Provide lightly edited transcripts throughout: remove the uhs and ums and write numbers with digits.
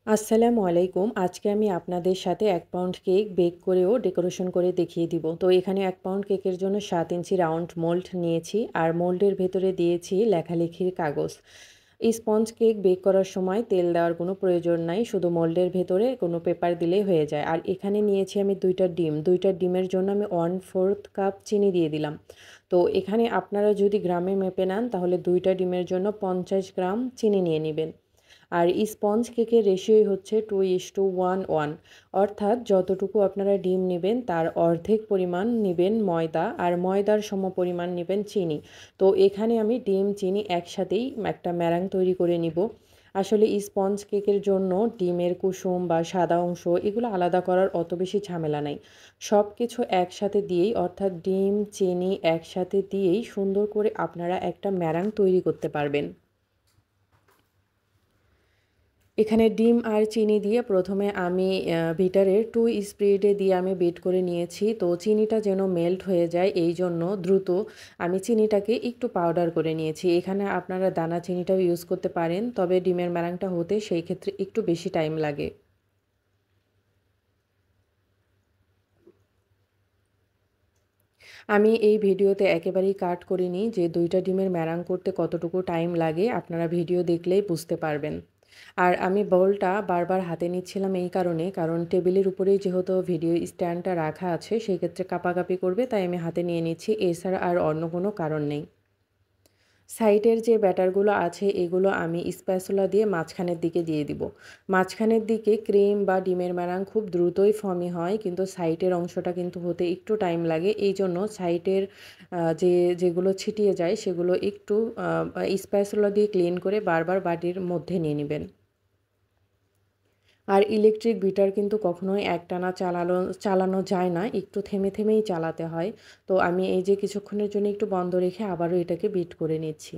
আসসালামু আলাইকুম। আজকে আমি আপনাদের সাথে ১ পাউন্ড কেক বেক করেও ডেকোরেশন করে দেখিয়ে দিব। তো এখানে ১ পাউন্ড কেকের জন্য ৭ ইঞ্চি রাউন্ড মোল্ড নিয়েছি। আর মোল্ডের ভেতরে দিয়েছি লেখালেখির কাগজ। স্পঞ্জ কেক বেক করার সময় তেল দেওয়ার কোনো প্রয়োজন নাই। শুধু মোল্ডের ভেতরে কোনো পেপার দিলেই হয়ে যায়। আর এখানে নিয়েছি আমি ২ টা ডিম। ২ টা ডিমের জন্য আমি 1/4 কাপ চিনি দিয়ে দিলাম। তো এখানে আপনারা যদি গ্রামে মেপে নেন তাহলে ২ টা ডিমের জন্য ৫০ গ্রাম চিনি নিয়ে নিবেন। আর স্পঞ্জ কেকের রেশিওই হচ্ছে 2:1:1 অর্থাৎ যতটুকু আপনারা ডিম নিবেন তার অর্ধেক পরিমাণ নিবেন ময়দা আর ময়দার সমপরিমাণ নিবেন চিনি। তো এখানে আমি ডিম, চিনি একসাথেই একটা ম্যারাং তৈরি করে নিব। আসলে স্পঞ্জ কেকের জন্য ডিমের কুসুম বা সাদা অংশ এগুলো আলাদা করার অত বেশি ঝামেলা নাই। সবকিছু একসাথে দিয়েই অর্থাৎ ডিম, চিনি একসাথে দিয়েই সুন্দর করে আপনারা একটা ম্যারাং তৈরি করতে পারবেন। এখানে ডিম আর চিনি দিয়ে প্রথমে আমি বিটারের 2 স্পিডে দিয়ে আমি বিট করে নিয়েছি। তো চিনিটা যেন মেল্ট হয়ে যায় এইজন্য দ্রুত আমি চিনিটাকে একটু পাউডার করে নিয়েছি। এখানে আপনারা দানা চিনিটাও ইউজ করতে পারেন। তবে ডিমের ম্যারাংটা হতে সেই ক্ষেত্রে একটু বেশি টাইম লাগে। আমি এই ভিডিওতে একেবারেই কাট করিনি যে ২ টা ডিমের ম্যারাং করতে কতটুকু টাইম লাগে, আপনারা ভিডিও দেখলেই বুঝতে পারবেন। আর আমি বোলটা বারবার হাতে নিচ্ছিলাম এই কারণে, কারণ টেবিলের উপরেই যেহেতু ভিডিও স্ট্যান্ডটা রাখা আছে, সেক্ষেত্রে কাঁপাকাঁপি করবে তাই আমি হাতে নিয়ে নিচ্ছি। এছাড়া আর অন্য কোনো কারণ নেই। সাইডের যে ব্যাটারগুলো আছে এগুলো আমি স্প্যাচুলা দিয়ে মাঝখানের দিকে দিয়ে দিব। মাঝখানের দিকে ক্রিম বা ডিমের ম্যারাং খুব দ্রুতই ফর্মি হয়, কিন্তু সাইডের অংশটা কিন্তু হতে একটু টাইম লাগে। এইজন্য সাইডের যেগুলো ছিটিয়ে যায় সেগুলো একটু স্প্যাচুলা দিয়ে ক্লিন করে বারবার বাটির মধ্যে নিয়ে নিবেন। আর ইলেকট্রিক বিটার কিন্তু কখনোই একটানা চালানো যায় না। একটু থেমে থেমেই চালাতে হয়। তো আমি এই যে কিছুক্ষণের জন্য একটু বন্ধ রেখে আবারও এটাকে বিট করে নিচ্ছি।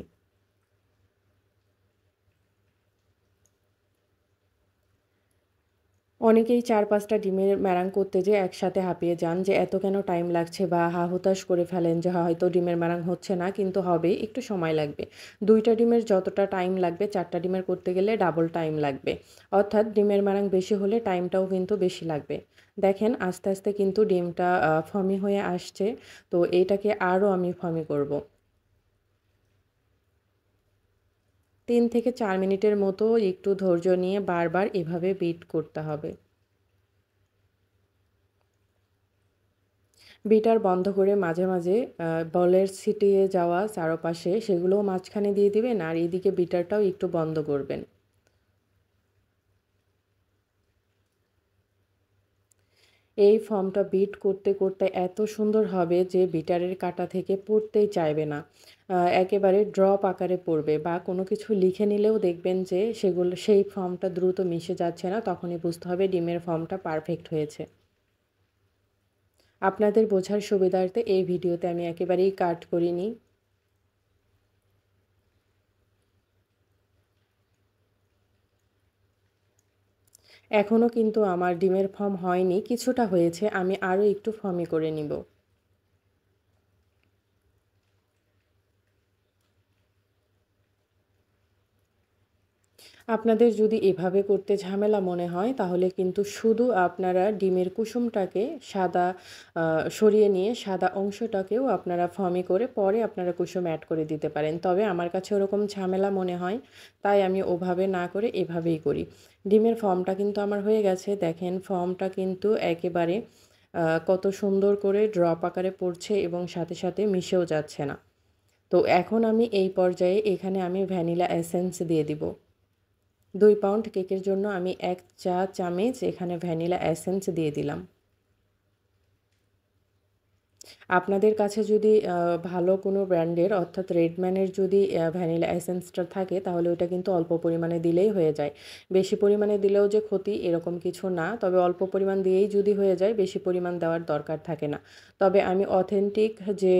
অনেকেই ৪-৫ টা ডিমের ম্যারাং করতে যেয়ে একসাথে হাঁপিয়ে যান যে এত কেন টাইম লাগছে বা হা-হুতাশ করে ফেলেন যে হয়তো ডিমের ম্যারাং হচ্ছে না, কিন্তু হবে, একটু সময় লাগবে। ২ টা ডিমের যতটা টাইম লাগবে ৪ টা ডিমের করতে গেলে ডাবল টাইম লাগবে। অর্থাৎ ডিমের ম্যারাং বেশি হলে টাইমটাও কিন্তু বেশি লাগবে। দেখেন আস্তে, আস্তে কিন্তু ডিমটা ফর্মি হয়ে আসছে। তো এইটাকে আরও আমি ফর্মি করব। ৩ থেকে ৪ মিনিটের মতো একটু ধৈর্য নিয়ে বারবার এভাবে বিট করতে হবে। বিটার বন্ধ করে মাঝে, মাঝে বলের ছিটিয়ে যাওয়া চারপাশে সেগুলোও মাঝখানে দিয়ে দিবেন আর এদিকে বিটারটাও একটু বন্ধ করবেন। এই ফর্মটা বিট করতে, করতে এত সুন্দর হবে যে বিটারের কাঁটা থেকে পড়তেই চাইবে না। একেবারে ড্রপ আকারে পড়বে বা কোনো কিছু লিখে নিলেও দেখবেন যে সেই ফর্মটা দ্রুত মিশে যাচ্ছে না, তখনই বুঝতে হবে ডিমের ফর্মটা পারফেক্ট হয়েছে। আপনাদের বোঝার সুবিধার্থে এই ভিডিওতে আমি একেবারেই কাট করিনি। এখনও কিন্তু আমার ডিমের ফর্ম হয়নি, কিছুটা হয়েছে। আমি আরও একটু ফর্মি করে নিব। আপনাদের যদি এভাবে করতে ঝামেলা মনে হয় তাহলে কিন্তু শুধু আপনারা ডিমের কুসুমটাকে সাদা সরিয়ে নিয়ে সাদা অংশটাকেও আপনারা ফর্মি করে পরে আপনারা কুসুম অ্যাড করে দিতে পারেন। তবে আমার কাছে ওরকম ঝামেলা মনে হয়, তাই আমি ওভাবে না করে এভাবেই করি। ডিমের ফর্মটা কিন্তু আমার হয়ে গেছে। দেখেন ফর্মটা কিন্তু একেবারে কত সুন্দর করে ড্রপ আকারে পড়ছে এবং সাথে, সাথে মিশেও যাচ্ছে না। তো এখন আমি এই পর্যায়ে এখানে আমি ভ্যানিলা এসেন্স দিয়ে দিব। ২ পাউন্ড কেকের জন্য আমি ১ চা চামচ এখানে ভ্যানিলা এসেন্স দিয়ে দিলাম। আপনাদের কাছে যদি ভালো কোনো ব্র্যান্ডের অর্থাৎ রেডম্যানের যদি ভ্যানিলা এসেন্সটা থাকে তাহলে ওটা কিন্তু অল্প পরিমাণে দিলেই হয়ে যায়। বেশি পরিমাণে দিলেও যে ক্ষতি এরকম কিছু না। তবে অল্প পরিমাণ দিয়েই যদি হয়ে যায় বেশি পরিমাণ দেওয়ার দরকার থাকে না। তবে আমি অথেন্টিক যে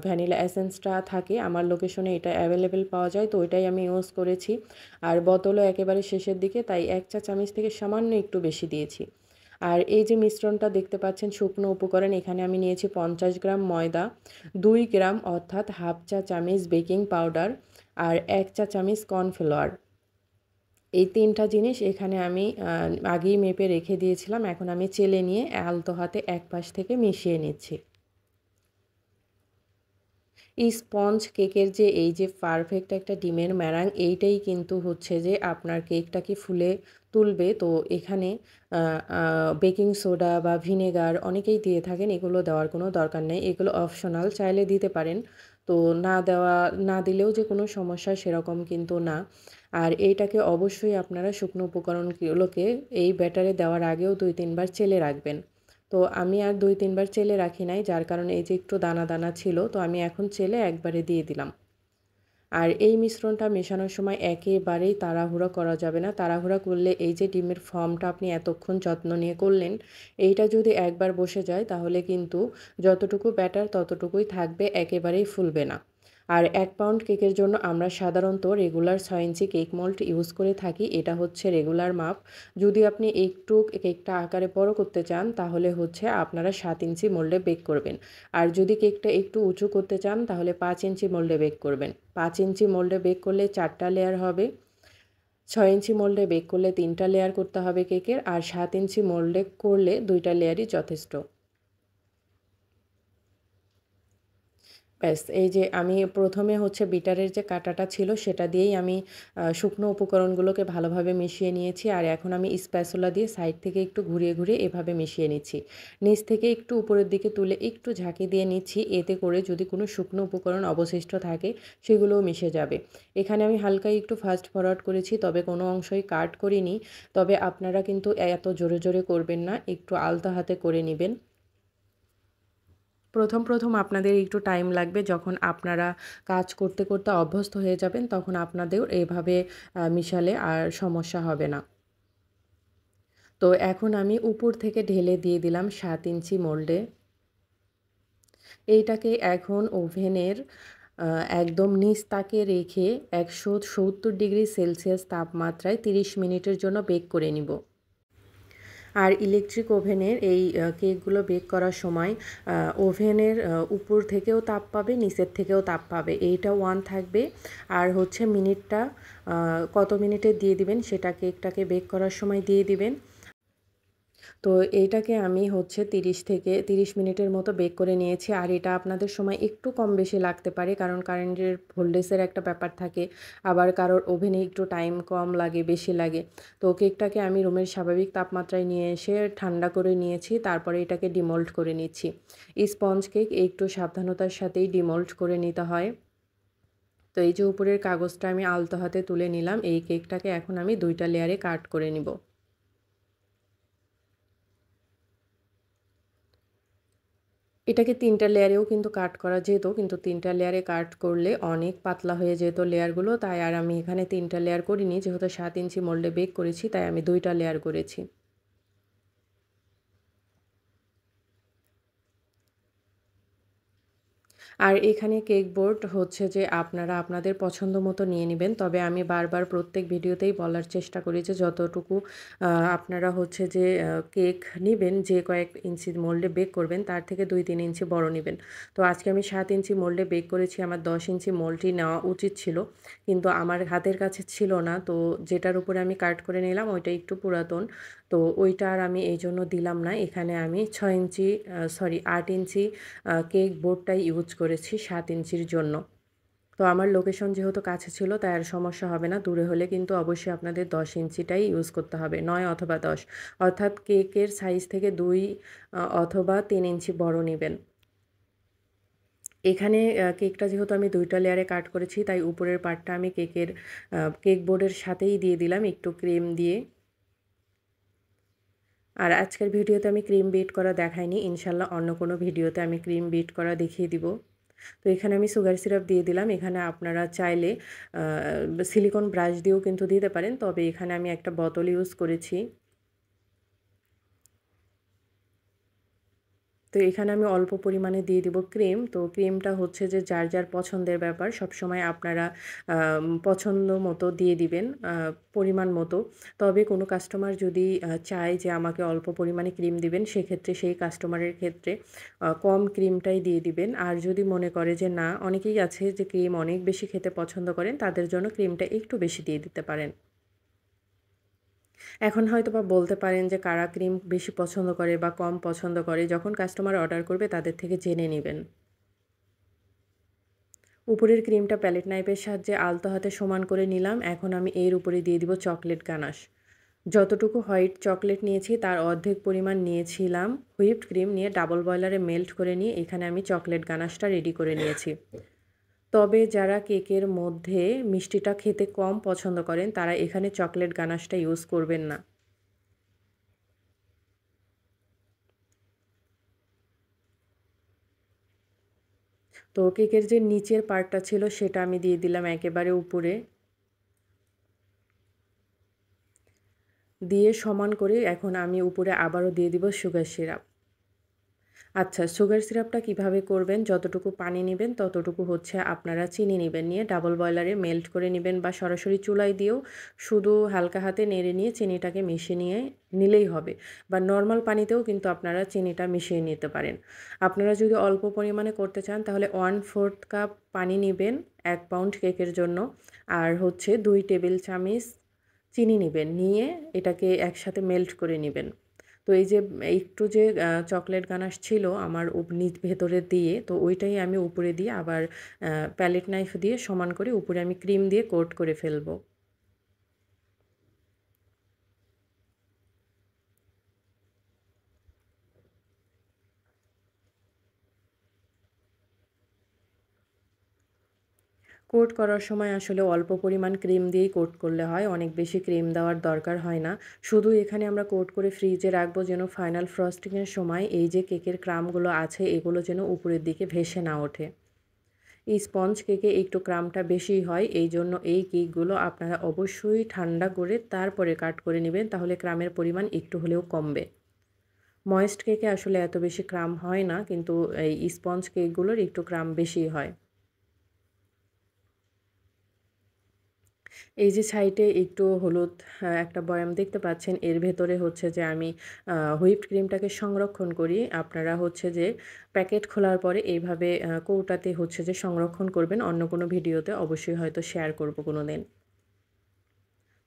ভ্যানিলা এসেন্সটা থাকে আমার লোকেশনে এটা অ্যাভেলেবল পাওয়া যায়, তো ওইটাই আমি ইউজ করেছি। আর বোতলও একেবারে শেষের দিকে, তাই ১ চা চামচ থেকে সামান্য একটু বেশি দিয়েছি। আর এই যে মিশ্রণটা দেখতে পাচ্ছেন শুকনো উপকরণ, এখানে আমি নিয়েছি ৫০ গ্রাম ময়দা, ২ গ্রাম অর্থাৎ হাফ চা চামচ বেকিং পাউডার আর ১ চা চামচ কর্নফ্লাওয়ার। এই ৩টা জিনিস এখানে আমি আগেই মেপে রেখে দিয়েছিলাম। এখন আমি চেলে নিয়ে আলতো হাতে এক পাশ থেকে মিশিয়ে নিচ্ছি। এই স্পঞ্জ কেকের যে এই যে পারফেক্ট একটা ডিমের ম্যারাং, এইটাই কিন্তু হচ্ছে যে আপনার কেকটাকে ফুলে তুলবে। তো এখানে আ আ বেকিং সোডা বা ভিনেগার অনেকেই দিয়ে থাকেন। এগুলো দেওয়ার কোনো দরকার নেই। এগুলো অপশনাল, চাইলে দিতে পারেন। তো না দিলেও যে কোনো সমস্যা সেরকম কিন্তু না। আর এইটাকে অবশ্যই আপনারা শুকনো উপকরণগুলোকে এই ব্যাটারে দেওয়ার আগেও ২-৩ বার চেলে রাখবেন। তো আমি আর ২-৩ বার চেলে রাখি নাই। যার কারণে এই যে একটু দানা, দানা ছিল। তো আমি এখন চেলে একবারে দিয়ে দিলাম। আর এই মিশ্রণটা মেশানোর সময় একেবারেই তাড়াহুড়া করা যাবে না। তাড়াহুড়া করলে এই যে ডিমের ফর্মটা আপনি এতক্ষণ যত্ন নিয়ে করলেন, এইটা যদি একবার বসে যায় তাহলে কিন্তু যতটুকু ব্যাটার ততটুকুই থাকবে, একেবারেই ফুলবে না। আর ১ পাউন্ড কেকের জন্য আমরা সাধারণত রেগুলার ৬ ইঞ্চি কেক মোল্ড ইউজ করে থাকি। এটা হচ্ছে রেগুলার মাপ। যদি আপনি একটু কেকটা আকারে বড় করতে চান তাহলে হচ্ছে আপনারা ৭ ইঞ্চি মোল্ডে বেক করবেন। আর যদি কেকটা একটু উঁচু করতে চান তাহলে ৫ ইঞ্চি মোল্ডে বেক করবেন। ৫ ইঞ্চি মোল্ডে বেক করলে ৪ টা লেয়ার হবে। ৬ ইঞ্চি মোল্ডে বেক করলে ৩ টা লেয়ার করতে হবে কেকের। আর ৭ ইঞ্চি মোল্ডে করলে ২ টা লেয়ারই যথেষ্ট। ব্যাস এই যে আমি ১ম এ হচ্ছে বিটারের যে কাঁটাটা ছিল সেটা দিয়েই আমি শুকনো উপকরণগুলোকে ভালোভাবে মিশিয়ে নিয়েছি। আর এখন আমি স্প্যাচুলা দিয়ে সাইড থেকে একটু ঘুরিয়ে, ঘুরিয়ে এভাবে মিশিয়ে নিচ্ছি। নিচ থেকে একটু উপরের দিকে তুলে একটু ঝাঁকি দিয়ে নিচ্ছি। এতে করে যদি কোনো শুকনো উপকরণ অবশিষ্ট থাকে সেগুলোও মিশে যাবে। এখানে আমি হালকা একটু ফাস্ট ফরওয়ার্ড করেছি, তবে কোনো অংশই কাট করিনি। তবে আপনারা কিন্তু এত জোরে, জোরে করবেন না। একটু আলতো হাতে করে নিবেন। ১ম আপনাদের একটু টাইম লাগবে। যখন আপনারা কাজ করতে, করতে অভ্যস্ত হয়ে যাবেন তখন আপনাদের এভাবে মিশালে আর সমস্যা হবে না। তো এখন আমি উপর থেকে ঢেলে দিয়ে দিলাম ৭ ইঞ্চি মোল্ডে। এইটাকে এখন ওভেনের আ একদম নিচ তাকে রেখে ১৭০ ডিগ্রি সেলসিয়াস তাপমাত্রায় ৩০ মিনিটের জন্য বেক করে নিব। আর ইলেকট্রিক ওভেনের এই কেকগুলো বেক করার সময় ওভেনের উপর থেকেও তাপ পাবে, নিচের থেকেও তাপ পাবে। এইটা 1 থাকবে। আর হচ্ছে মিনিটটা কত মিনিটে দিয়ে দিবেন সেটা কেকটাকে বেক করার সময় দিয়ে দিবেন। তো এইটাকে আমি হচ্ছে ৩০ মিনিটের মতো বেক করে নিয়েছি। আর এটা আপনাদের সময় একটু কম বেশি লাগতে পারে। কারণ কারেন্টের ভোল্টেজের একটা ব্যাপার থাকে। আবার কারোর ওভেনে একটু টাইম কম লাগে, বেশি লাগে। তো কেকটাকে আমি রুমের স্বাভাবিক তাপমাত্রায় নিয়ে এসে ঠান্ডা করে নিয়েছি। তারপরে এটাকে ডিমোল্ড করে নিচ্ছি। স্পঞ্জ কেক একটু সাবধানতার সাথেই ডিমোল্ড করে নিতে হয়। তো এই যে উপরের কাগজটা আমি আলতো হাতে তুলে নিলাম। এই কেকটাকে এখন আমি ২ টা লেয়ারে কাট করে নিব। এটাকে ৩ টা লেয়ারেও কিন্তু কাট করা যেত। কিন্তু ৩ টা লেয়ারে কাট করলে অনেক পাতলা হয়ে যেত লেয়ারগুলো। তাই আর আমি এখানে ৩ টা লেয়ার করিনি। যেহেতু ৭ ইঞ্চি মোল্ডে বেক করেছি তাই আমি ২ টা লেয়ার করেছি। আর এখানে কেক বোর্ড হচ্ছে যে আপনারা আপনাদের পছন্দ মতো নিয়ে নিবেন। তবে আমি বারবার প্রত্যেক ভিডিওতেই বলার চেষ্টা করি যে যতটুকু আপনারা হচ্ছে যে কেক নিবেন, যে কয়েক ইঞ্চি মোল্ডে বেক করবেন তার থেকে ২-৩ ইঞ্চি বড় নিবেন। তো আজকে আমি ৭ ইঞ্চি মোল্ডে বেক করেছি। আমার ১০ ইঞ্চি মোল্ডই নেওয়া উচিত ছিল। কিন্তু আমার হাতের কাছে ছিল না। তো যেটার উপরে আমি কাট করে নিলাম ওইটা একটু পুরাতন। তো ওইটা আর আমি এইজন্য দিলাম না। এখানে আমি ৬ ইঞ্চি ৮ ইঞ্চি কেক বোর্ডটাই ইউজ করেছি ৭ ইঞ্চির জন্য। তো আমার লোকেশন যেহেতু কাছে ছিল তাই আর সমস্যা হবে না। দূরে হলে কিন্তু অবশ্যই আপনাদের ১০ ইঞ্চিটাই ইউজ করতে হবে। ৯ অথবা ১০, অর্থাৎ কেকের সাইজ থেকে ২ অথবা ৩ ইঞ্চি বড় নিবেন। এখানে কেকটা যেহেতু আমি ২ টা লেয়ারে কাট করেছি তাই উপরের পার্টটা আমি কেক বোর্ডের সাথেই দিয়ে দিলাম একটু ক্রিম দিয়ে। আর আজকের ভিডিওতে আমি ক্রিম বিট করা দেখাইনি। ইনশাআল্লাহ অন্য কোনো ভিডিওতে আমি ক্রিম বিট করা দেখিয়ে দিব। তো এখানে আমি সুগার সিরাপ দিয়ে দিলাম। এখানে আপনারা চাইলে আ সিলিকন ব্রাশ দিয়েও কিন্তু দিতে পারেন। তবে এখানে আমি একটা বোতল ইউজ করেছি। তো এখানে আমি অল্প পরিমাণে দিয়ে দিব ক্রিম। তো ক্রিমটা হচ্ছে যে যার, যার পছন্দের ব্যাপার। সবসময় আপনারা পছন্দ মতো দিয়ে দিবেন, পরিমাণ মতো। তবে কোনো কাস্টমার যদি চায় যে আমাকে অল্প পরিমাণে ক্রিম দিবেন, সেক্ষেত্রে সেই কাস্টমারের ক্ষেত্রে কম ক্রিমটাই দিয়ে দিবেন। আর যদি মনে করে যে না, অনেকেই আছে যে ক্রিম অনেক বেশি খেতে পছন্দ করেন, তাদের জন্য ক্রিমটা একটু বেশি দিয়ে দিতে পারেন। এখন হয়তোবা বলতে পারেন যে কারা ক্রিম বেশি পছন্দ করে বা কম পছন্দ করে, যখন কাস্টমার অর্ডার করবে তাদের থেকে জেনে নিবেন। উপরের ক্রিমটা প্যালেট নাইফের সাহায্যে আলতো হাতে সমান করে নিলাম। এখন আমি এর উপরে দিয়ে দিব চকলেট গানাশ। যতটুকু হোয়াইট চকলেট নিয়েছি তার অর্ধেক পরিমাণ নিয়েছিলাম হুইপড ক্রিম, নিয়ে ডাবল বয়লারে মেল্ট করে নিয়ে এখানে আমি চকলেট গানাশটা রেডি করে নিয়েছি। তবে যারা কেকের মধ্যে মিষ্টিটা খেতে কম পছন্দ করেন তারা এখানে চকলেট গানাশটা ইউজ করবেন না। তো কেকের যে নিচের পার্টটা ছিল সেটা আমি দিয়ে দিলাম একেবারে উপরে। দিয়ে সমান করে এখন আমি উপরে আবারও দিয়ে দিব সুগার সিরাপ। আচ্ছা, সুগার সিরাপটা কিভাবে করবেন? যতটুকু পানি নিবেন ততটুকু হচ্ছে আপনারা চিনি নিবেন। নিয়ে ডাবল বয়লারে মেল্ট করে নিবেন বা সরাসরি চুলায় দিয়েও শুধু হালকা হাতে নেড়ে নিয়ে চিনিটাকে মিশিয়ে নিয়ে নিলেই হবে। বা নরমাল পানিতেও কিন্তু আপনারা চিনিটা মিশিয়ে নিতে পারেন। আপনারা যদি অল্প পরিমাণে করতে চান তাহলে 1/4 কাপ পানি নিবেন ১ পাউন্ড কেকের জন্য। আর হচ্ছে ২ টেবিল চামিচ চিনি নিবেন। নিয়ে এটাকে একসাথে মেল্ট করে নিবেন। তো এই যে একটু যে চকলেট গানাশ ছিল আমার ভেতরে দিয়ে, তো ওইটাই আমি উপরে দিয়ে আবার প্যালেট নাইফ দিয়ে সমান করে উপরে আমি ক্রিম দিয়ে কোট করে ফেলবো। কোট করার সময় আসলে অল্প পরিমাণ ক্রিম দিয়েই কোট করলে হয়। অনেক বেশি ক্রিম দেওয়ার দরকার হয় না। শুধু এখানে আমরা কোট করে ফ্রিজে রাখবো যেন ফাইনাল ফ্রস্টিং এর সময় এই যে কেকের ক্রাম্বগুলো আছে এগুলো যেন উপরের দিকে ভেসে না ওঠে। এই স্পঞ্জ কেকে একটু ক্রামটা বেশিই হয়। এইজন্য এই কেকগুলো আপনারা অবশ্যই ঠান্ডা করে তারপরে কাট করে নিবেন। তাহলে ক্রামের পরিমাণ একটু হলেও কমবে। ময়েস্ট কেকে আসলে এত বেশি ক্রাম হয় না, কিন্তু এই স্পঞ্জ কেকগুলোর একটু ক্রাম বেশিই হয়। এই যে সাইডে একটু হলুদ একটা বয়াম দেখতে পাচ্ছেন, এর ভেতরে হচ্ছে যে আমি হুইপড ক্রিমটাকে সংরক্ষণ করি। আপনারা হচ্ছে যে প্যাকেট খোলার পরে এইভাবে কৌটাতে হচ্ছে যে সংরক্ষণ করবেন। অন্য কোনো ভিডিওতে অবশ্যই হয়তো শেয়ার করব কোনোদিন।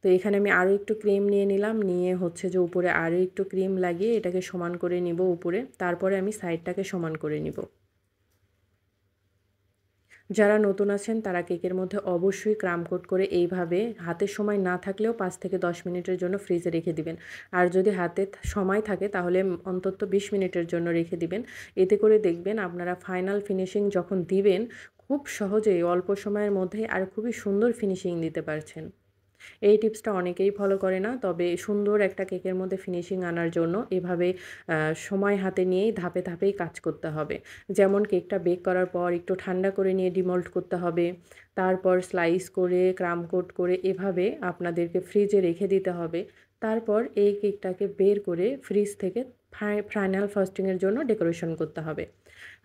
তো এখানে আমি আরও একটু ক্রিম নিয়ে নিলাম। নিয়ে হচ্ছে যে উপরে আরও একটু ক্রিম লাগিয়ে এটাকে সমান করে নিব উপরে। তারপরে আমি সাইডটাকে সমান করে নিব। যারা নতুন আছেন তারা কেকের মধ্যে অবশ্যই ক্রাম কোট করে এইভাবে হাতে সময় না থাকলেও ৫ থেকে ১০ মিনিটের জন্য ফ্রিজে রেখে দিবেন। আর যদি হাতে সময় থাকে তাহলে অন্তত ২০ মিনিটের জন্য রেখে দিবেন। এতে করে দেখবেন আপনারা ফাইনাল ফিনিশিং যখন দিবেন খুব সহজেই অল্প সময়ের মধ্যে আর খুবই সুন্দর ফিনিশিং দিতে পারছেন। এই টিপসটা অনেকেই ফলো করে না। তবে সুন্দর একটা কেকের মধ্যে ফিনিশিং আনার জন্য এভাবে আ সময় হাতে নিয়েই ধাপে, ধাপেই কাজ করতে হবে। যেমন কেকটা বেক করার পর একটু ঠান্ডা করে নিয়ে ডিমোল্ড করতে হবে। তারপর স্লাইস করে, ক্রাম কোট করে এভাবে আপনাদেরকে ফ্রিজে রেখে দিতে হবে। তারপর এই কেকটাকে বের করে ফ্রিজ থেকে ফাইনাল ফ্রস্টিং এর জন্য ডেকোরেশন করতে হবে।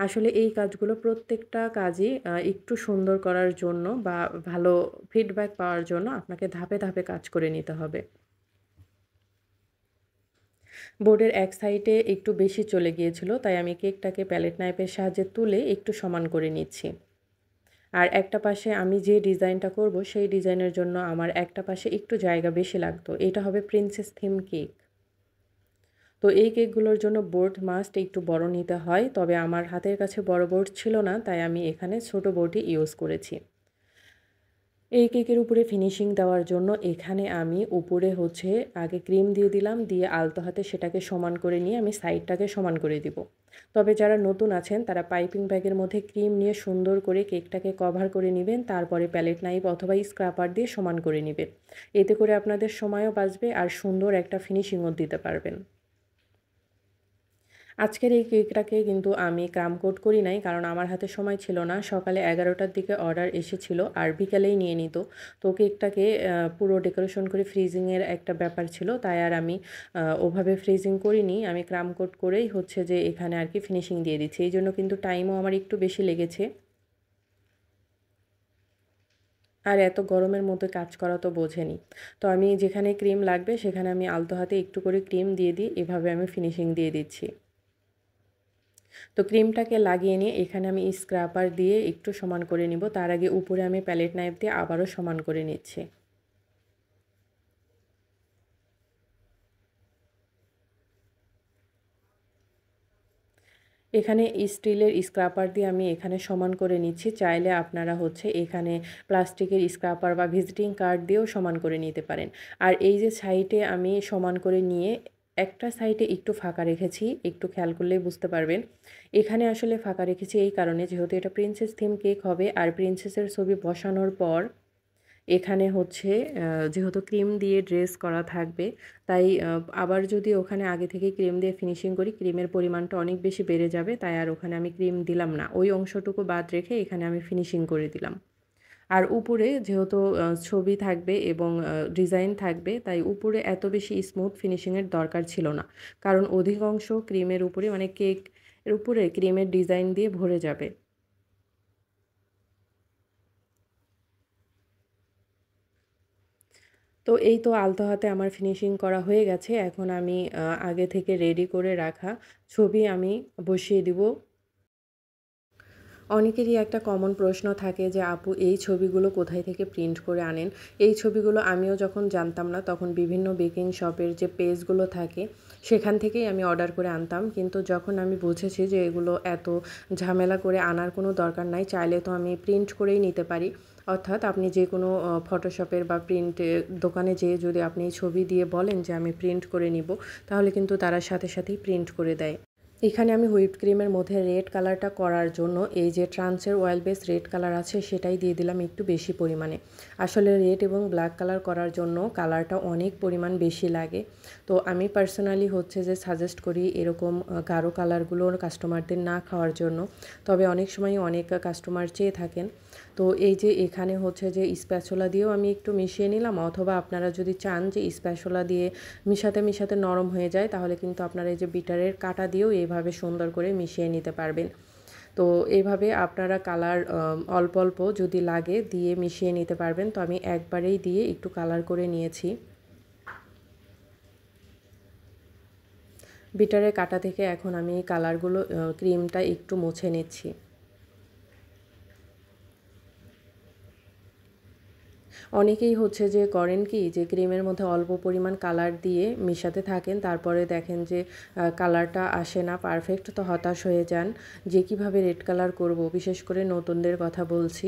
আসলে এই কাজগুলো প্রত্যেকটা কাজই একটু সুন্দর করার জন্য বা ভালো ফিডব্যাক পাওয়ার জন্য আপনাকে ধাপে, ধাপে কাজ করে নিতে হবে। বোর্ডের এক সাইডে একটু বেশি চলে গিয়েছিল, তাই আমি কেকটাকে প্যালেট নাইফের সাহায্যে তুলে একটু সমান করে নিচ্ছি। আর একটা পাশে আমি যে ডিজাইনটা করব সেই ডিজাইনের জন্য আমার একটা পাশে একটু জায়গা বেশি লাগতো। এটা হবে প্রিন্সেস থিম কেক। তো এই কেকগুলোর জন্য বোর্ড মাস্ট একটু বড় নিতে হয়। তবে আমার হাতের কাছে বড় বোর্ড ছিল না, তাই আমি এখানে ছোট বোর্ডই ইউজ করেছি। এই কেকের উপরে ফিনিশিং দেওয়ার জন্য এখানে আমি উপরে হচ্ছে আগে ক্রিম দিয়ে দিলাম, দিয়ে আলতো হাতে সেটাকে সমান করে নিয়ে আমি সাইডটাকে সমান করে দিব। তবে যারা নতুন আছেন তারা পাইপিং ব্যাগের মধ্যে ক্রিম নিয়ে সুন্দর করে কেকটাকে কভার করে নিবেন। তারপরে প্যালেট নাইফ অথবা স্ক্র্যাপার দিয়ে সমান করে নিবেন। এতে করে আপনাদের সময়ও বাঁচবে আর সুন্দর একটা ফিনিশিংও দিতে পারবেন। আজকের এই কেকটাকে কিন্তু আমি ক্রাম কোট করি নাই, কারণ আমার হাতে সময় ছিল না। সকালে ১১টার দিকে অর্ডার এসেছিল আর বিকালেই নিয়ে নিত। তো কেকটাকে পুরো ডেকোরেশন করে ফ্রিজিংয়ের একটা ব্যাপার ছিল, তাই আর আমি ওভাবে ফ্রিজিং করিনি। আমি ক্রাম কোট করেই হচ্ছে যে এখানে আর কি ফিনিশিং দিয়ে দিচ্ছি। এইজন্য কিন্তু টাইমও আমার একটু বেশি লেগেছে। আর এত গরমের মধ্যে কাজ করা তো বোঝেনই। তো আমি যেখানে ক্রিম লাগবে সেখানে আমি আলতো হাতে একটু করে ক্রিম দিয়ে দিই। এভাবে আমি ফিনিশিং দিয়ে দিচ্ছি। তো ক্রিমটাকে লাগিয়ে নিয়ে এখানে আমি স্ক্র্যাপার দিয়ে একটু সমান করে নিব। তার আগে উপরে আমি প্যালেট নাইফ দিয়ে আবারও সমান করে নিচ্ছি। এখানে স্টিলের স্ক্রাপার দিয়ে আমি এখানে সমান করে নিচ্ছি। চাইলে আপনারা হচ্ছে এখানে প্লাস্টিকের স্ক্রাপার বা ভিজিটিং কার্ড দিয়েও সমান করে নিতে পারেন। আর এই যে সাইডে আমি সমান করে নিয়ে একটা সাইডে একটু ফাঁকা রেখেছি, একটু খেয়াল করলেই বুঝতে পারবেন। এখানে আসলে ফাঁকা রেখেছি এই কারণে, যেহেতু এটা প্রিন্সেস থিম কেক হবে আর প্রিন্সেসের ছবি বসানোর পর এখানে হচ্ছে যেহেতু ক্রিম দিয়ে ড্রেস করা থাকবে, তাই আবার যদি ওখানে আগে থেকেই ক্রিম দিয়ে ফিনিশিং করি, ক্রিমের পরিমাণটা অনেক বেশি বেড়ে যাবে। তাই আর ওখানে আমি ক্রিম দিলাম না। ওই অংশটুকু বাদ রেখে এখানে আমি ফিনিশিং করে দিলাম। আর উপরে যেহেতু ছবি থাকবে এবং ডিজাইন থাকবে, তাই উপরে এত বেশি স্মুথ ফিনিশিংয়ের দরকার ছিল না। কারণ অধিকাংশ ক্রিমের উপরে মানে কেক এর উপরে ক্রিমের ডিজাইন দিয়ে ভরে যাবে। তো এই তো আলতো হাতে আমার ফিনিশিং করা হয়ে গেছে। এখন আমি আগে থেকে রেডি করে রাখা ছবি আমি বসিয়ে দিব। অনেকেরই একটা কমন প্রশ্ন থাকে যে, "আপু এই ছবিগুলো কোথায় থেকে প্রিন্ট করে আনেন?" এই ছবিগুলো আমিও যখন জানতাম না, তখন বিভিন্ন বেকিং শপের যে পেজগুলো থাকে, সেখান থেকেই আমি অর্ডার করে আনতাম। কিন্তু যখন আমি বুঝেছি যে এগুলো এত ঝামেলা করে আনার কোনো দরকার নাই, চাইলে তো আমি প্রিন্ট করেই নিতে পারি। অর্থাৎ আপনি যেকোনো ফটোশপের বা প্রিন্টের দোকানে যেয়ে যদি আপনি ছবি দিয়ে বলেন যে, "আমি প্রিন্ট করে নিবো", তাহলে কিন্তু তারা সাথে সাথেই প্রিন্ট করে দেয়। এখানে আমি হুইপড ক্রিমের মধ্যে রেড কালারটা করার জন্য এই যে ট্রান্সের অয়েল বেস রেড কালার আছে সেটাই দিয়ে দিলাম একটু বেশি পরিমাণে। আসলে রেড এবং ব্ল্যাক কালার করার জন্য কালারটা অনেক পরিমাণ বেশি লাগে। তো আমি পার্সোনালি হচ্ছে যে সাজেস্ট করি এরকম গাঢ় কালারগুলো কাস্টমারদের না খাওয়ার জন্য। তবে অনেক সময় অনেক কাস্টমার চেয়ে থাকেন। তো এই যে এখানে হচ্ছে যে স্প্যাচুলা দিয়েও আমি একটু মিশিয়ে নিলাম, অথবা আপনারা যদি চান যে স্প্যাচুলা দিয়ে মিশাতে মিশাতে নরম হয়ে যায়, তাহলে কিন্তু আপনারা এই যে বিটারের কাঁটা দিয়েও এইভাবে সুন্দর করে মিশিয়ে নিতে পারবেন। তো এইভাবে আপনারা কালার অল্প অল্প যদি লাগে দিয়ে মিশিয়ে নিতে পারবেন। তো আমি একবারেই দিয়ে একটু কালার করে নিয়েছি। বিটারের কাঁটা থেকে এখন আমি কালারগুলো ক্রিমটা একটু মুছে নিচ্ছি। অনেকেই হচ্ছে যে করেন কি যে ক্রিমের মধ্যে অল্প পরিমাণ কালার দিয়ে মিশাতে থাকেন, তারপরে দেখেন যে কালারটা আসে না পারফেক্ট, তো হতাশ হয়ে যান যে কিভাবে রেড কালার করব। বিশেষ করে নতুনদের কথা বলছি।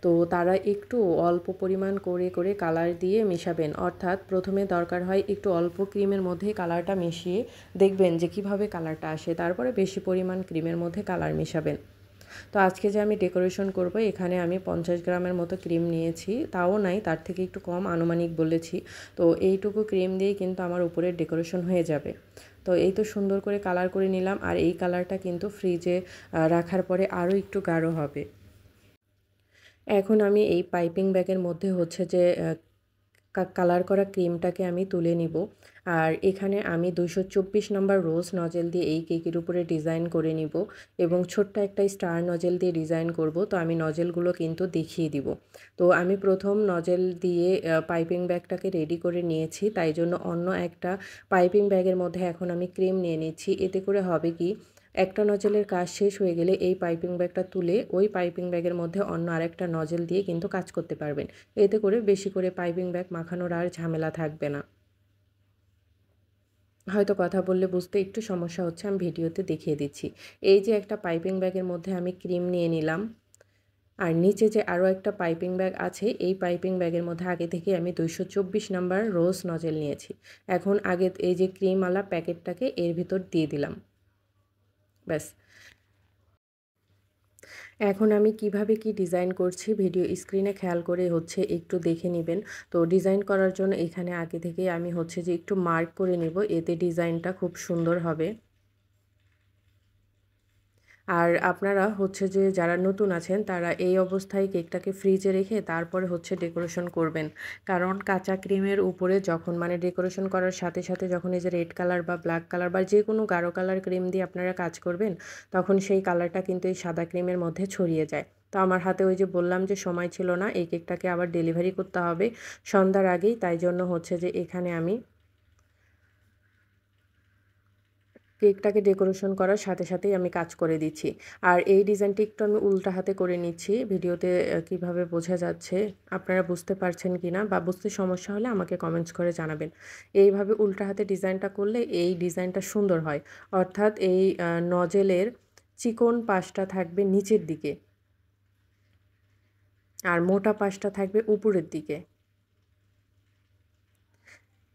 তো তারা একটু অল্প পরিমাণ করে করে কালার দিয়ে মেশাবেন, অর্থাৎ প্রথমে দরকার হয় একটু অল্প ক্রিমের মধ্যে কালারটা মিশিয়ে দেখবেন যে কিভাবে কালারটা আসে, তারপরে বেশি পরিমাণ ক্রিমের মধ্যে কালার মেশাবেন। তো আজকে যে আমি ডেকোরেশন করব, এখানে আমি 50 গ্রামের মতো ক্রিম নিয়েছি, তাও নাই, তার থেকে একটু কম আনুমানিক বলেছি। তো এইটুকু ক্রিম দিয়েই কিন্তু আমার উপরের ডেকোরেশন হয়ে যাবে। তো এই তো সুন্দর করে কালার করে নিলাম, আর এই কালারটা কিন্তু ফ্রিজে রাখার পরে আরও একটু গাঢ় হবে। এখন আমি এই পাইপিং ব্যাগের মধ্যে হচ্ছে যে কালার করা ক্রিমটাকে আমি তুলে নিব। আর এখানে আমি 224 নাম্বার রোজ নজেল দিয়ে এই কেকের উপরে ডিজাইন করে নিব এবং ছোট্ট একটা স্টার নজেল দিয়ে ডিজাইন করব। তো আমি নজেলগুলো কিন্তু দেখিয়ে দিব। তো আমি প্রথম নজেল দিয়ে পাইপিং ব্যাগটাকে রেডি করে নিয়েছি। তাই জন্য অন্য একটা পাইপিং ব্যাগের মধ্যে এখন আমি ক্রিম নিয়ে নিচ্ছি। এতে করে হবে কি, একটা নজেলের কাজ শেষ হয়ে গেলে এই পাইপিং ব্যাগটা তুলে ওই পাইপিং ব্যাগের মধ্যে অন্য আরেকটা নজেল দিয়ে কিন্তু কাজ করতে পারবেন। এতে করে বেশি করে পাইপিং ব্যাগ মাখানোর আর ঝামেলা থাকবে না। হয়তো কথা বললে বুঝতে একটু সমস্যা হচ্ছে, আমি ভিডিওতে দেখিয়ে দিচ্ছি। এই যে একটা পাইপিং ব্যাগের মধ্যে আমি ক্রিম নিয়ে নিলাম। আর নিচে যে আরও একটা পাইপিং ব্যাগ আছে, এই পাইপিং ব্যাগের মধ্যে আগে থেকে আমি 224 নাম্বার রোজ নজেল নিয়েছি। এখন আগে এই যে ক্রিমওয়ালা প্যাকেটটাকে এর ভিতর দিয়ে দিলাম। ব্যাস। এখন আমি কিভাবে কি ডিজাইন করছি ভিডিও স্ক্রিনে খেয়াল করে হচ্ছে একটু দেখে নিবেন। তো ডিজাইন করার জন্য এখানে আগে থেকেই আমি হচ্ছে যে একটু মার্ক করে নিব, এতে ডিজাইনটা খুব সুন্দর হবে। আর আপনারা হচ্ছে যে যারা নতুন আছেন তারা এই অবস্থায় কেকটাকে ফ্রিজে রেখে তারপরে হচ্ছে ডেকোরেশন করবেন। কারণ কাঁচা ক্রিমের উপরে যখন মানে ডেকোরেশন করার সাথে সাথে যখন এই যে রেড কালার বা ব্ল্যাক কালার বা যেকোনো গাঢ় কালার ক্রিম দিয়ে আপনারা কাজ করবেন, তখন সেই কালারটা কিন্তু এই সাদা ক্রিমের মধ্যে ছড়িয়ে যায়। তো আমার হাতে ওই যে বললাম যে সময় ছিল না, এই কেকটাকে আবার ডেলিভারি করতে হবে সন্ধ্যার আগেই। তাই জন্য হচ্ছে যে এখানে আমি কেকটাকে ডেকোরেশন করার সাথে সাথেই আমি কাজ করে দিচ্ছি। আর এই ডিজাইনটি একটু আমি উল্টা হাতে করে নিচ্ছি। ভিডিওতে কিভাবে বোঝা যাচ্ছে আপনারা বুঝতে পারছেন কিনা, বা বুঝতে সমস্যা হলে আমাকে কমেন্টস করে জানাবেন। এইভাবে উল্টা হাতে ডিজাইনটা করলে এই ডিজাইনটা সুন্দর হয়। অর্থাৎ এই নজেলের চিকন পাশটা থাকবে নিচের দিকে আর মোটা পাশটা থাকবে উপরের দিকে।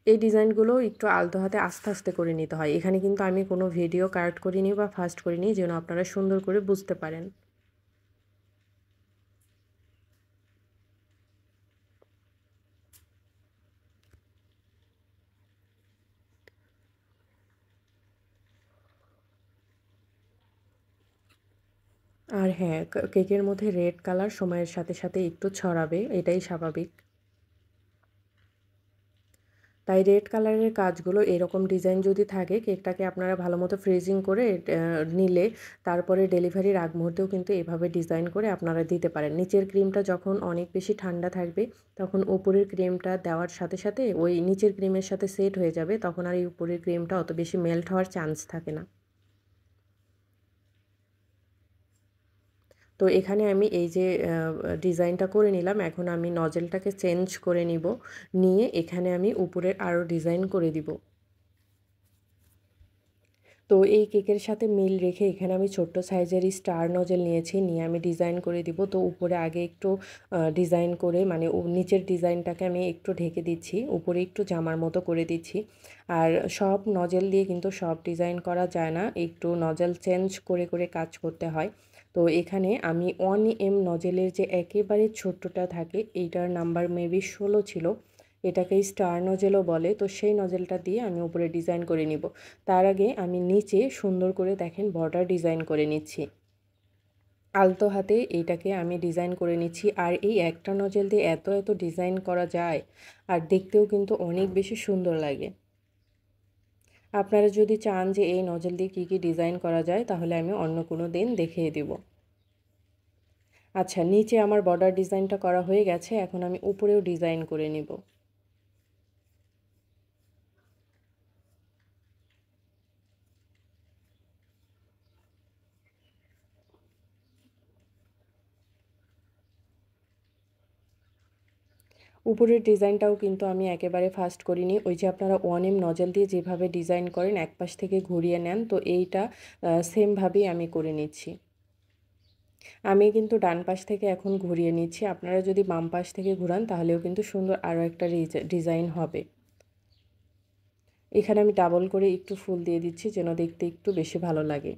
এই ডিজাইনগুলো একটু আলতো হাতে আস্তে আস্তে করে নিতে হয়। এখানে কিন্তু আমি কোনো ভিডিও কাট করিনি বা ফাস্ট করিনি, যেন আপনারা সুন্দর করে বুঝতে পারেন। আর হ্যাঁ, কেকের মধ্যে রেড কালার সময়ের সাথে সাথে একটু ছড়াবে, এটাই স্বাভাবিক। তাই রেড কালারের কাজগুলো এরকম ডিজাইন যদি থাকে, কেকটাকে আপনারা ভালোমতো ফ্রিজিং করে নিলে তারপরে ডেলিভারির আগ মুহূর্তেও কিন্তু এভাবে ডিজাইন করে আপনারা দিতে পারেন। নিচের ক্রিমটা যখন অনেক বেশি ঠান্ডা থাকবে, তখন উপরের ক্রিমটা দেওয়ার সাথে সাথে ওই নিচের ক্রিমের সাথে সেট হয়ে যাবে। তখন আর এই উপরের ক্রিমটা অত বেশি মেল্ট হওয়ার চান্স থাকে না। তো এখানে আমি এই যে ডিজাইনটা করে নিলাম, এখন আমি নজেলটাকে চেঞ্জ করে নিব। নিয়ে এখানে আমি উপরে আরও ডিজাইন করে দিব। তো এই কেকের সাথে মিল রেখে এখানে আমি ছোট্ট সাইজের স্টার নজেল নিয়েছি, নিয়ে আমি ডিজাইন করে দিব। তো উপরে আগে একটু ডিজাইন করে, মানে নিচের ডিজাইনটাকে আমি একটু ঢেকে দিচ্ছি, উপরে একটু জামার মতো করে দিচ্ছি। আর সব নজেল দিয়ে কিন্তু সব ডিজাইন করা যায় না, একটু নজেল চেঞ্জ করে করে কাজ করতে হয়। তো এখানে আমি 1 নজেলের যে একেবারে ছোট্টটা থাকে, এইটার নাম্বার মেবি 16 ছিল। এটাকে স্টার নজেলও বলে। তো সেই নজেলটা দিয়ে আমি উপরে ডিজাইন করে নিব। তার আগে আমি নিচে সুন্দর করে দেখেন বর্ডার ডিজাইন করে নিচ্ছি। আলতো হাতে এইটাকে আমি ডিজাইন করে নিচ্ছি। আর এই একটা নজেল দিয়ে এত এত ডিজাইন করা যায়, আর দেখতেও কিন্তু অনেক বেশি সুন্দর লাগে। আপনারা যদি চান যে এই নজেল দিয়ে কী কী ডিজাইন করা যায়, তাহলে আমি অন্য কোনো দিন দেখিয়ে দিব। আচ্ছা, নিচে আমার বর্ডার ডিজাইনটা করা হয়ে গেছে, এখন আমি উপরেও ডিজাইন করে নিব। উপরের ডিজাইনটাও কিন্তু আমি একেবারে ফাস্ট করিনি। ওই যে আপনারা 1M নজল দিয়ে যেভাবে ডিজাইন করেন, এক পাশ থেকে ঘুরিয়ে নেন, তো এইটা সেমভাবেই আমি করে নিচ্ছি। আমি কিন্তু ডান পাশ থেকে এখন ঘুরিয়ে নিচ্ছি। আপনারা যদি বাম পাশ থেকে ঘুরান, তাহলেও কিন্তু সুন্দর আরও একটা ডিজাইন হবে। এখানে আমি ডাবল করে একটু ফুল দিয়ে দিচ্ছি, যেন দেখতে একটু বেশি ভালো লাগে।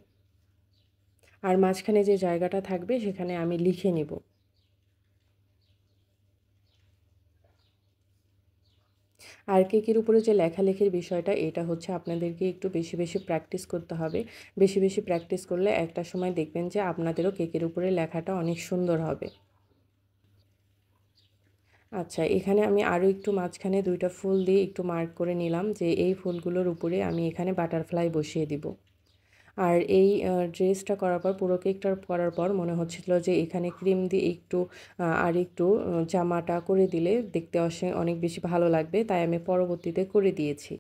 আর মাঝখানে যে জায়গাটা থাকবে, সেখানে আমি লিখে নিব। আর কেকের উপরে যে লেখালেখির বিষয়টা, এটা হচ্ছে আপনাদেরকে একটু বেশি বেশি প্র্যাকটিস করতে হবে। বেশি বেশি প্র্যাকটিস করলে একটা সময় দেখবেন যে আপনাদেরও কেকের উপরে লেখাটা অনেক সুন্দর হবে। আচ্ছা, এখানে আমি আরও একটু মাঝখানে 2টা ফুল দিয়ে একটু মার্ক করে নিলাম, যে এই ফুলগুলোর উপরে আমি এখানে বাটারফ্লাই বসিয়ে দিব। আর এই ড্রেসটা করার পর, পুরো কেকটা করার পর মনে হচ্ছিল যে এখানে ক্রিম দিয়ে একটু আরেকটু জামাটা করে দিলে দেখতে অনেক বেশি ভালো লাগবে। তাই আমি পরবর্তীতে করে দিয়েছি।